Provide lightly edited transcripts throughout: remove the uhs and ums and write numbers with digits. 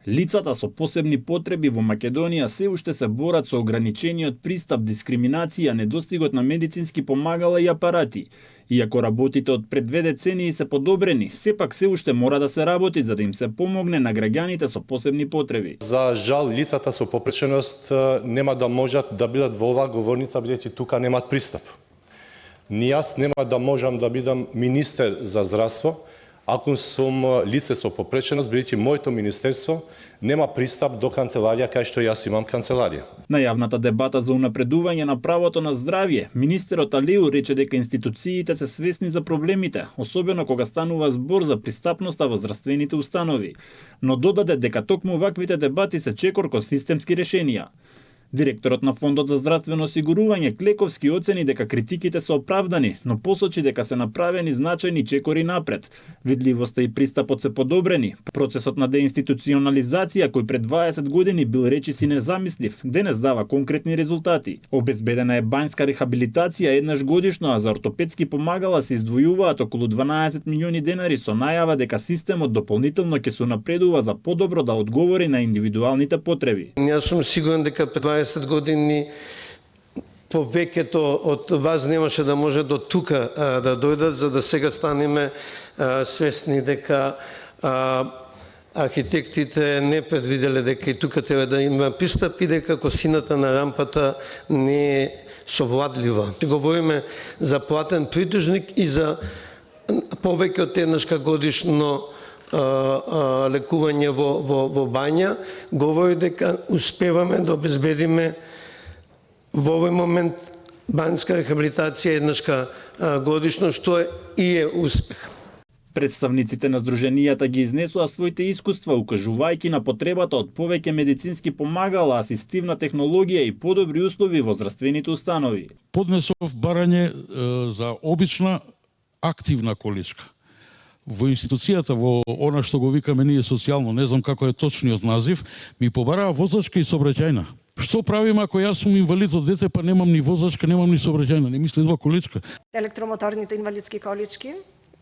Лицата со посебни потреби во Македонија се уште се борат со ограничениот пристап, дискриминација, недостигот на медицински помагала и апарати. Иако работите од пред 2 децении се подобрени, сепак се уште мора да се работи за да им се помогне на граѓаните со посебни потреби. За жал, лицата со попреченост нема да можат да бидат во оваа говорница, бидејќи тука немаат пристап. Ни јас нема да можам да бидам министер за здравство, ако сум лице со попреченост, бидејќи моето министерство нема пристап до канцеларија кај што јас имам канцеларија. На јавната дебата за унапредување на правото на здравје, министерот Алиу рече дека институциите се свесни за проблемите, особено кога станува збор за пристапноста во здравствените установи, но додаде дека токму ваквите дебати се чекор кон системски решенија. Директорот на Фондот за здравствено осигурување Клековски оцени дека критиките се оправдани, но посочи дека се направени значајни чекори напред. Видливоста и пристапот се подобрени. Процесот на деинституционализација, кој пред 20 години бил речиси незамислив, денес дава конкретни резултати. Обезбедена е бањска рехабилитација еднаш годишно, а за ортопедски помагала се издвојуваат околу 12 милиони денари со најава дека системот дополнително ќе се унапредува за подобро да одговори на индивидуалните потреби. Јас сум сигурен дека 20 години повеќето од вас немаше да може до тука да дојдат, за да сега станеме свесни дека архитектите не предвиделе дека и тука треба да има пристап и дека косината на рампата не е совладлива. Говориме за платен придужник и за повеќе од еднашка годишно лекување во бања, говори дека успеваме да обезбедиме во овој момент бањска рехабилитација еднашка годишно, што е успех. Представниците на здруженијата ги изнесоа своите искуства, укажувајќи на потребата од повеќе медицински помагала, асистивна технологија и подобри услови во здравствените установи. Поднесов барање за обична активна количка. Во институцијата, во она што го викаме ние социјално, не знам како е точниот назив, ми побараа возачка и сообраќајна. Што правим ако јас сум инвалид од дете, па немам ни возачка, немам ни сообраќајна, не ми следува количка? Електромоторните инвалидски колички,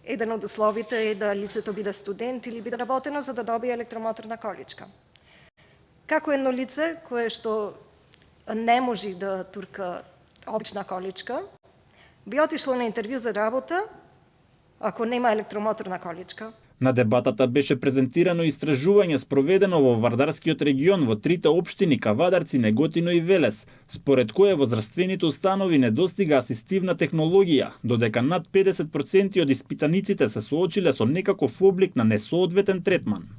еден од условите е да лицето биде студент или биде работено за да добие електромоторна количка. Како едно лице кое што не може да турка обична количка, би отишло на интервју за работа ако нема електромоторна количка. На дебатата беше презентирано истражување спроведено во Вардарскиот регион во 3 општини Кавадарци, Неготино и Велес, според кое во здравствените установи недостига асистивна технологија, додека над 50% од испитаниците се соочиле со некаков облик на несоодветен третман.